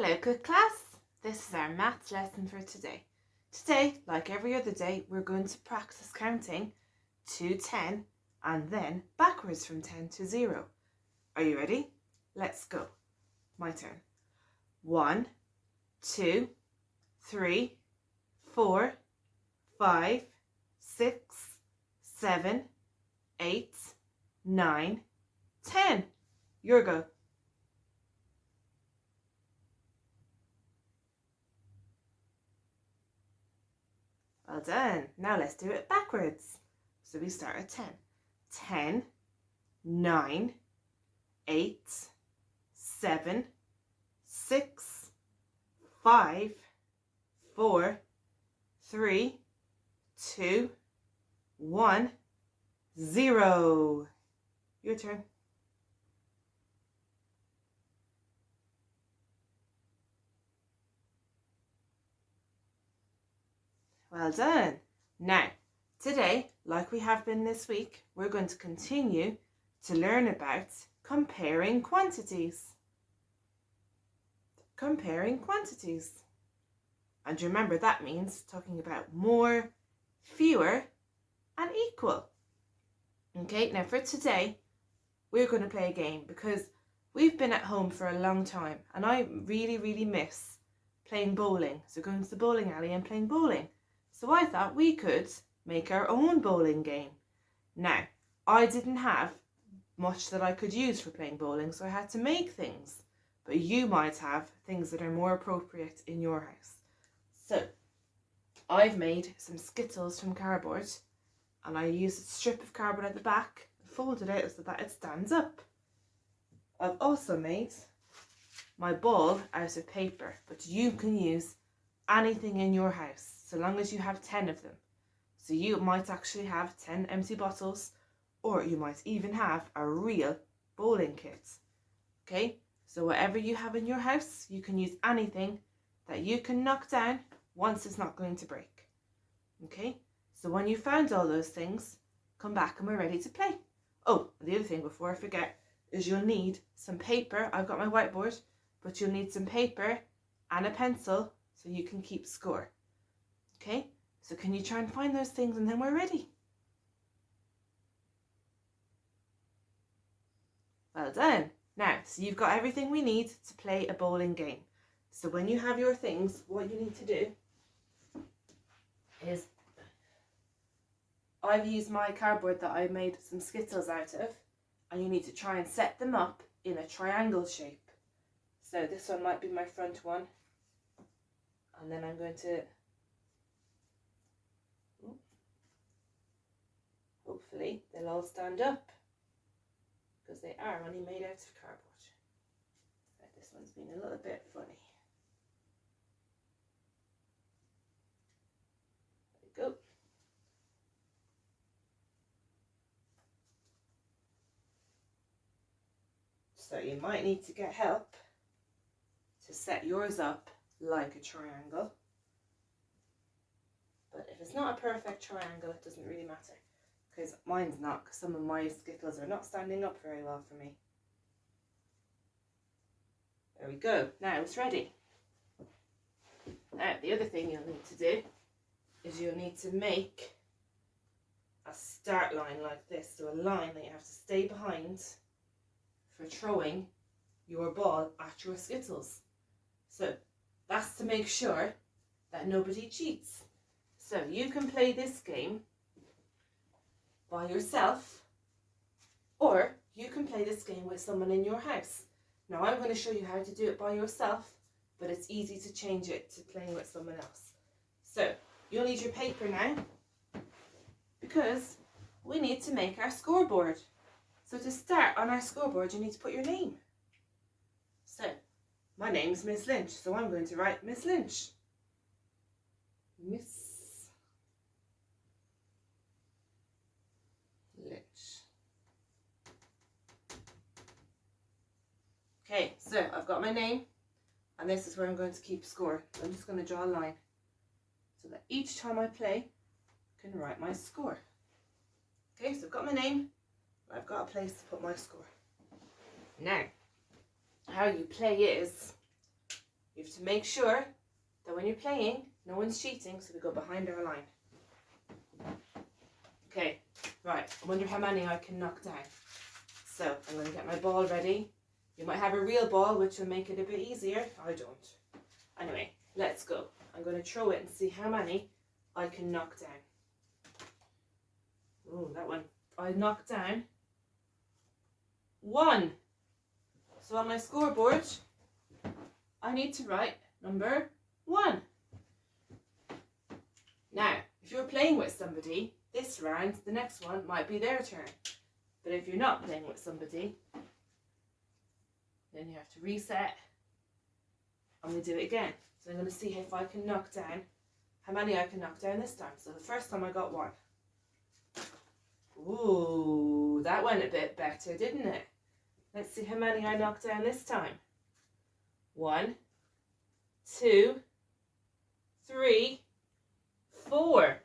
Hello, good class. This is our maths lesson for today. Today, like every other day, we're going to practice counting to 10 and then backwards from 10 to 0. Are you ready? Let's go. My turn. 1, 2, 3, 4, 5, 6, 7, 8, 9, 10. Your go. Well done. Now let's do it backwards. So we start at 10. 10, 9, 8, 7, 6, 5, 4, 3, 2, 1, 0. Your turn. Well done. Now, today, like we have been this week, we're going to continue to learn about comparing quantities. Comparing quantities. And remember, that means talking about more, fewer, and equal. Okay, now for today, we're going to play a game because we've been at home for a long time and I really miss playing bowling. So going to the bowling alley and playing bowling. So I thought we could make our own bowling game. Now, I didn't have much that I could use for playing bowling, so I had to make things. But you might have things that are more appropriate in your house. So, I've made some skittles from cardboard, and I used a strip of cardboard at the back, folded it so that it stands up. I've also made my ball out of paper, but you can use anything in your house, so long as you have 10 of them. So you might actually have 10 empty bottles, or you might even have a real bowling kit. Okay, so whatever you have in your house, you can use anything that you can knock down once it's not going to break. Okay, so when you found all those things, come back and we're ready to play. Oh, the other thing before I forget is you'll need some paper. I've got my whiteboard, but you'll need some paper and a pencil so you can keep score. Okay, so can you try and find those things and then we're ready? Well done. Now, so you've got everything we need to play a bowling game. So when you have your things, what you need to do is, I've used my cardboard that I made some skittles out of, and you need to try and set them up in a triangle shape. So this one might be my front one, and then I'm going to hopefully they'll all stand up because they are only made out of cardboard. Right, this one's been a little bit funny. There we go. So you might need to get help to set yours up like a triangle. But if it's not a perfect triangle, it doesn't really matter. Because mine's not, because some of my skittles are not standing up very well for me. There we go. Now it's ready. Now the other thing you'll need to do is you'll need to make a start line like this. So a line that you have to stay behind for throwing your ball at your skittles. So that's to make sure that nobody cheats. So you can play this game by yourself, or you can play this game with someone in your house. Now I'm going to show you how to do it by yourself, but it's easy to change it to playing with someone else. So you'll need your paper now, because we need to make our scoreboard. So to start on our scoreboard, you need to put your name. So my name's Miss Lynch, so I'm going to write Miss Lynch. Miss Lynch. Okay, so I've got my name, and this is where I'm going to keep score. So I'm just going to draw a line so that each time I play, I can write my score. Okay, so I've got my name, and I've got a place to put my score. Now, how you play is You have to make sure that when you're playing, no one's cheating, so we go behind our line. Okay, right, I wonder how many I can knock down. So I'm going to get my ball ready. You might have a real ball, which will make it a bit easier. I don't. Anyway, let's go. I'm going to throw it and see how many I can knock down. Oh, that one. I knocked down 1. So on my scoreboard, I need to write number 1. Now, if you're playing with somebody, this round, the next one might be their turn. But if you're not playing with somebody, then you have to reset and we do it again. So I'm going to see if I can knock down, how many I can knock down this time. So the first time I got 1. Ooh, that went a bit better, didn't it? Let's see how many I knocked down this time. 1, 2, 3, 4.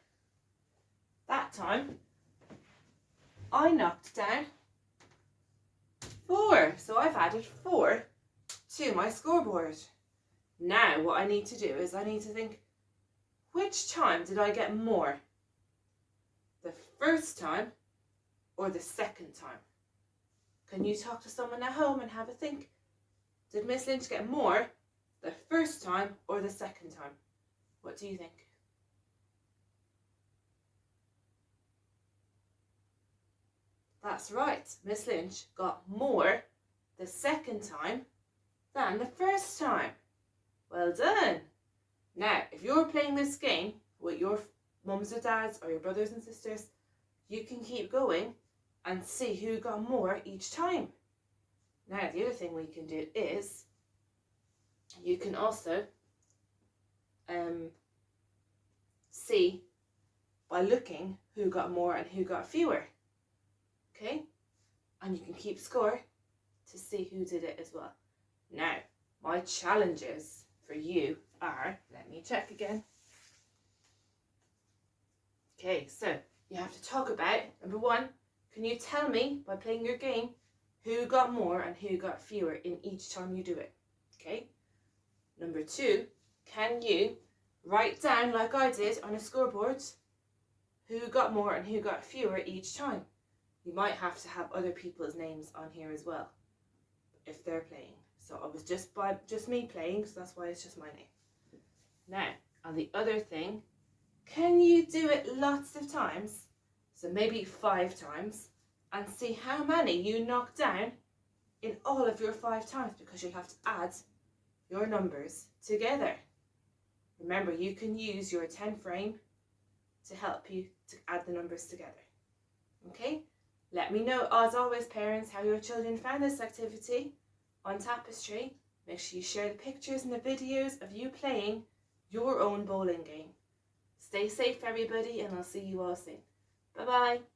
That time, I knocked down 4. So I've added 4 to my scoreboard. Now what I need to do is I need to think, which time did I get more? The first time or the second time? Can you talk to someone at home and have a think? Did Miss Lynch get more the first time or the second time? What do you think? That's right, Miss Lynch got more the second time than the first time. Well done. Now, if you're playing this game with your mums or dads or your brothers and sisters, you can keep going and see who got more each time. Now, the other thing we can do is you can also see by looking who got more and who got fewer. Okay? And you can keep score to see who did it as well. Now, my challenges for you are, let me check again. Okay, so you have to talk about, number 1, can you tell me by playing your game who got more and who got fewer in each time you do it? Okay. Number 2, can you write down, like I did on a scoreboard, who got more and who got fewer each time? You might have to have other people's names on here as well if they're playing. So I was just me playing, so that's why it's just my name. Now, on the other thing, can you do it lots of times? So maybe 5 times, and see how many you knock down in all of your 5 times, because you'll have to add your numbers together. Remember, you can use your 10 frame to help you to add the numbers together. Okay? Let me know, as always, parents, how your children found this activity on Tapestry. Make sure you share the pictures and the videos of you playing your own bowling game. Stay safe, everybody, and I'll see you all soon. Bye-bye.